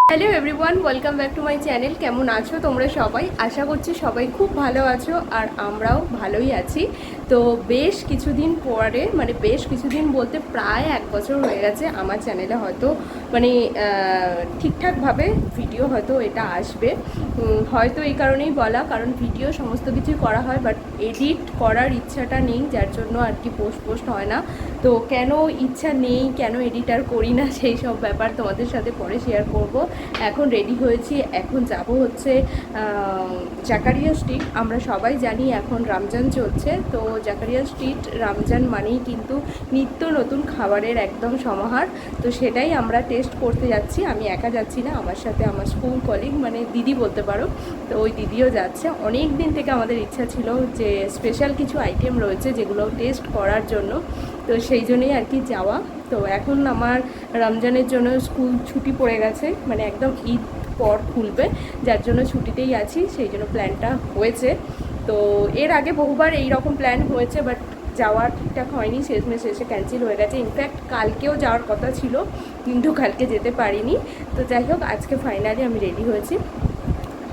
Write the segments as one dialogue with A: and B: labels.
A: Hello everyone, welcome back to my channel. কেমন আছো তোমরা সবাই? আশা করছি সবাই খুব ভালো আছো, আর আমরাও ভালোই আছি। তো বেশ কিছুদিন পরে, মানে বেশ কিছুদিন বলতে প্রায় 1 বছর হয়ে গেছে আমার চ্যানেলে হয়তো মানে ঠিকঠাকভাবে ভিডিও হয়তো এটা আসবে। হয়তো এই কারণেই বলা, কারণ ভিডিও সমস্ত কিছুই করা হয়, বাট এডিট করার ইচ্ছাটা নেই, যার জন্য আর কি পোস্ট হয় না। তো কেন ইচ্ছা নেই, কেন এডিটার করি না, সেই সব ব্যাপার তোমাদের সাথে পরে শেয়ার করব। এখন রেডি হয়েছি, এখন যাব হচ্ছে জাকারিয়া স্ট্রিট। আমরা সবাই জানি এখন রমজান চলছে, তো জাকারিয়া স্ট্রিট রমজান মানেই কিন্তু নিত্য নতুন খাবারের একদম সমাহার। তো সেটাই আমরা টেস্ট করতে যাচ্ছি। আমি একা যাচ্ছি না, আমার সাথে আমার স্কুল কলিগ, মানে দিদি বলতে পারো। তো ওই দিদিও যাচ্ছে। অনেক দিন থেকে আমাদের ইচ্ছা ছিল যে স্পেশাল কিছু আইটেম রয়েছে যেগুলো টেস্ট করার জন্য, তো সেই জন্যই আর কি যাওয়া। তো এখন আমার রমজানের জন্য স্কুল ছুটি পড়ে গেছে, মানে একদম ঈদ পর খুলবে, যার জন্য ছুটিতেই আছি, সেই জন্য প্ল্যানটা হয়েছে। তো এর আগে বহুবার এই রকম প্ল্যান হয়েছে, বাট যাওয়া ঠিকঠাক হয়নি, শেষমেশ শেষে ক্যান্সেল হয়ে গেছে। ইনফ্যাক্ট কালকেও যাওয়ার কথা ছিল, কিন্তু কালকে যেতে পারিনি। তো যাই হোক, আজকে ফাইনালি আমি রেডি হয়েছি।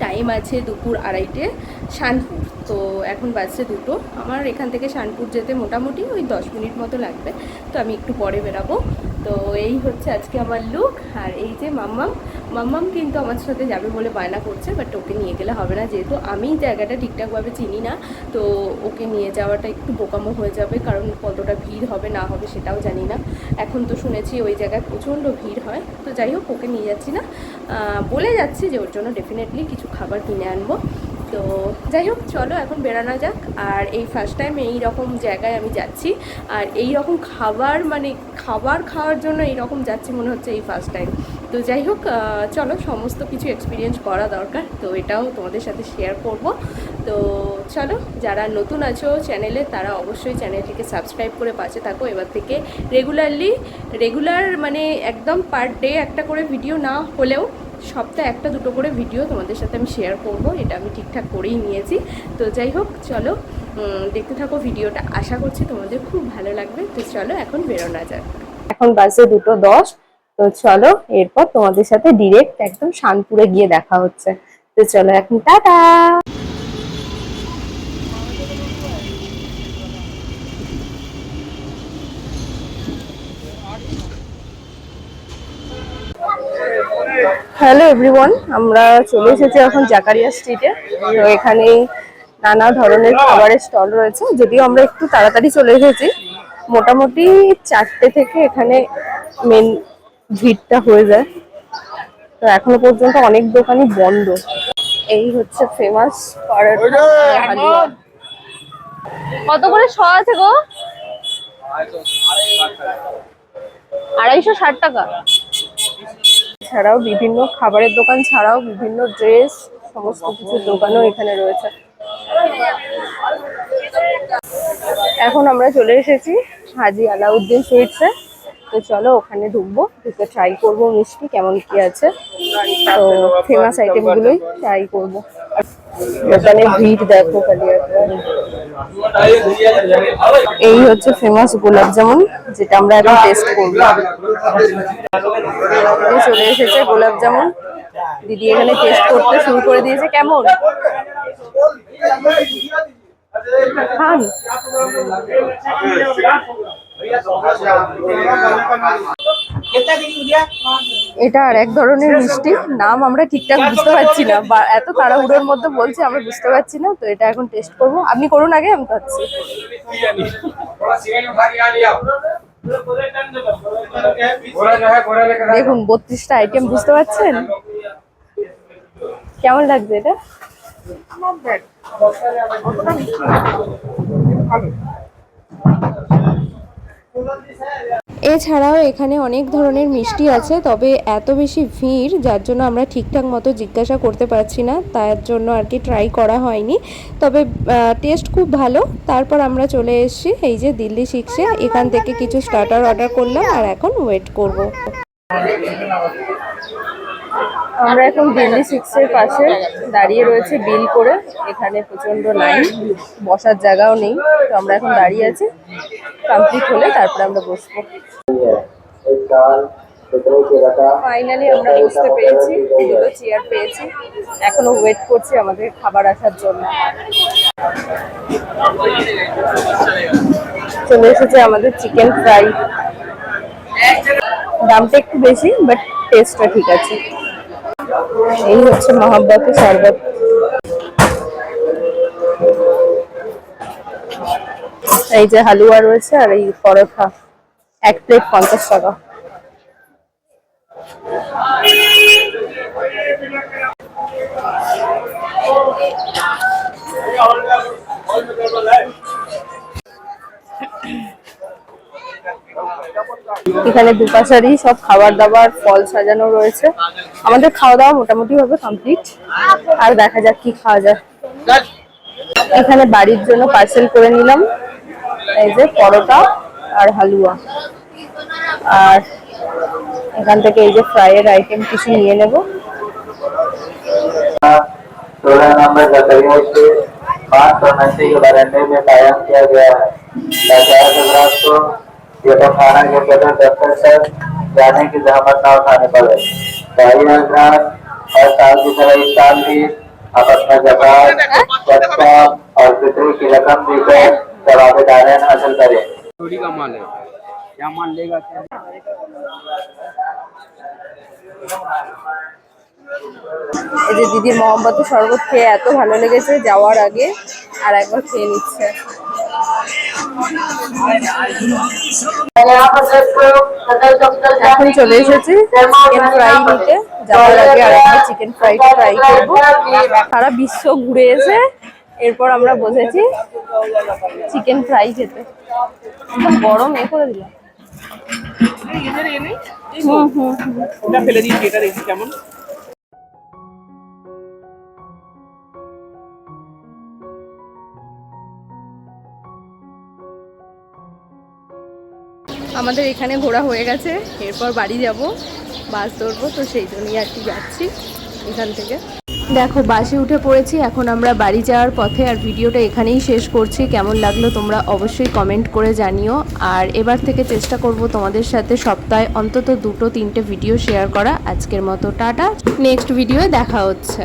A: টাইম আছে দুপুর 2:30, শানপুর। তো এখন বাজছে 2টো। আমার এখান থেকে শানপুর যেতে মোটামুটি ওই 10 মিনিট মতো লাগবে। তো আমি একটু পরে বেরাবো। তো এই হচ্ছে আজকে আমার লুক। আর এই যে মাম্মাম কিন্তু আমার সাথে যাবে বলে বায়না করছে, বাট ওকে নিয়ে গেলে হবে না, যেহেতু আমি জায়গাটা ঠিকঠাকভাবে চিনি না। তো ওকে নিয়ে যাওয়াটা একটু বোকামো হয়ে যাবে, কারণ কতটা ভিড় হবে না হবে সেটাও জানি না। এখন তো শুনেছি ওই জায়গায় প্রচণ্ড ভিড় হয়। তো যাই হোক, ওকে নিয়ে যাচ্ছি না, বলে যাচ্ছি যে ওর জন্য ডেফিনেটলি কিছু খাবার কিনে আনবো। তো যাই হোক, চলো এখন বেরানো যাক। আর এই ফার্স্ট টাইম এই রকম জায়গায় আমি যাচ্ছি, আর এই রকম খাবার, মানে খাবার খাওয়ার জন্য এই রকম যাচ্ছি মনে হচ্ছে এই ফার্স্ট টাইম। তো যাই হোক, চলো, সমস্ত কিছু এক্সপিরিয়েন্স করা দরকার, তো এটাও তোমাদের সাথে শেয়ার করব। তো চলো, যারা নতুন আছো চ্যানেলে তারা অবশ্যই চ্যানেলটিকে সাবস্ক্রাইব করে পাশে থাকো। এবার থেকে রেগুলার মানে একদম পার ডে একটা করে ভিডিও না হলেও সপ্তাহে 1-2টো করে ভিডিও তোমাদের সাথে আমি শেয়ার করব, এটা আমি ঠিকঠাক করেই নিয়েছি। তো যাই হোক, চলো দেখতে থাকো ভিডিওটা, আশা করছি তোমাদের খুব ভালো লাগবে। তো চলো এখন বেরোনো যাক। এখন বাজে 2:10। তো চলো, এরপর তোমাদের সাথে ডিরেক্ট একদম শানপুরে গিয়ে দেখা হচ্ছে। তো চলো এখন টাটা। হ্যালো এভরিওয়ান, আমরা চলে এসেছি এখন জাকারিয়া স্ট্রিটে। তো এখানে নানা ধরনের খাবারের স্টল রয়েছে, যদিও আমরা একটু তাড়াতাড়ি চলে এসেছি। মোটামুটি 4টে থেকে এখানে মেন ভিড়টা হয়ে যায়। তো এখনো পর্যন্ত অনেক দোকানই বন্ধ। এই হচ্ছে ফেমাস পরোটা আর হালুয়া। কত করে শ আছে গো? 260 টাকা। ছাড়াও বিভিন্ন খাবারের দোকান ছাড়াও বিভিন্ন ড্রেস, সমস্ত কিছু দোকানও এখানে রয়েছে। এখন আমরা চলে এসেছি হাজি আলাউদ্দিন সুইটসে। তো চলো ওখানে ঢুকবো, ঢুকে ট্রাই করবো মিষ্টি কেমন কি আছে। তো ফেমাস আইটেম গুলোই ট্রাই করবো। দোকানে ভিড় দেখো খালি। এই হচ্ছে ফেমাস গোলাপ জামুন, যেটা আমরা এখন টেস্ট করবো। চলে এসেছে গোলাপ জামুন, দিদি এখানে টেস্ট করতে শুরু করে দিয়েছে। কেমন খান? এটা আর এক ধরনের মিষ্টি, নাম আমরা ঠিকঠাক বুঝতে পারছি না, বা এত তাড়াহুড়োর মধ্যে বলছে আমরা বুঝতে পারছি না। তো এটা এখন টেস্ট করবো। আপনি করুন আগে, আমি খাচ্ছি। দেখুন 32টা আইটেম, বুঝতে পারছেন? কেমন লাগছে এটা? এছাড়াও এখানে অনেক ধরনের মিষ্টি আছে, তবে এত বেশি ভিড় যার জন্য আমরা ঠিকঠাক মতো জিজ্ঞাসা করতে পারছি না, তার জন্য আর কি ট্রাই করা হয়নি। তবে টেস্ট খুব ভালো। তারপর আমরা চলে এসেছি এই যে দিল্লি শিখছে, এখান থেকে কিছু স্টার্টার অর্ডার করলাম, আর এখন ওয়েট করব। আমরা এখন দিল্লি 6-এর পাশে দাঁড়িয়ে রয়েছে বিল করে। এখানে প্রচন্ড লাইন, বসার জায়গাও নেই। তো আমরা এখন দাঁড়িয়ে আছি, কমপ্লিট হলে তারপরে আমরা বসবো। ফাইনালি আমরা বসতে পেরেছি, দুটো চেয়ার পেয়েছি। এখনো ওয়েট করছি আমাদের খাবার আসার জন্য। চলে এসেছে আমাদের চিকেন ফ্রাই। দামটা একটু বেশি, বাট টেস্টটা ঠিক আছে। এই হচ্ছে মহাব্বতের শরবত। এই যে হালুয়া রয়েছে, আর এই পরোটা, এক প্লেট 50 টাকা। এখানে দুপাশারই সব খাবার দাবার, ফল সাজানো রয়েছে। আমাদের খাওয়া দাওয়া মোটামুটি ভাবে কমপ্লিট, আর দেখা যাক কি খাওয়া যায়। এখানে বাড়ির জন্য পার্সেল করে নিলাম এই যে পরোটা আর হালুয়া, আর এখান থেকে এই যে ফ্রাইয়ের আইটেম কিছু নিয়ে নেব।
B: 16 नंबर गठरियों से 529 के बरामदे में कायम किया गया है। लाचार हजरात को यतीमखाना के सदर दफ्तर तक जाने की जहमत न उठानी पड़े। दाई हजरात हर साल की तरह इस साल भी आप अपना ज़कात, सदका और फितरे की रकम देकर सवाबेदारान हासिल करें।
C: चोरी का माल है, क्या माल लेगा क्या?
A: এই যে দিদির মহব্বতের শরবত খেয়ে এত ভালো লেগেছে, যাওয়ার আগে আর একবার খেয়ে নিচ্ছে। এখন চলে এসেছি চিকেন ফ্রাই নিতে। যাওয়ার আগে আর একবার চিকেন ফ্রাইটা ট্রাই করবো। সারা বিশ্ব ঘুরে এসে এরপর আমরা বসেছি চিকেন ফ্রাই খেতে। একদম গরম এ করে দিলাম।
C: ফেলে দিয়েছি, এটা দেখি কেমন।
A: আমাদের এখানে ঘোরা হয়ে গেছে, এরপর বাড়ি যাব, বাস ধরবো। তো সেই জন্যই আর কি যাচ্ছি এখান থেকে। দেখো বাসে উঠে পড়েছি, এখন আমরা বাড়ি যাওয়ার পথে। আর ভিডিওটা এখানেই শেষ করছি। কেমন লাগলো তোমরা অবশ্যই কমেন্ট করে জানিও। আর এবার থেকে চেষ্টা করব তোমাদের সাথে সপ্তাহে অন্তত 2-3টে ভিডিও শেয়ার করা। আজকের মতো টাটা, নেক্সট ভিডিওয়ে দেখা হচ্ছে।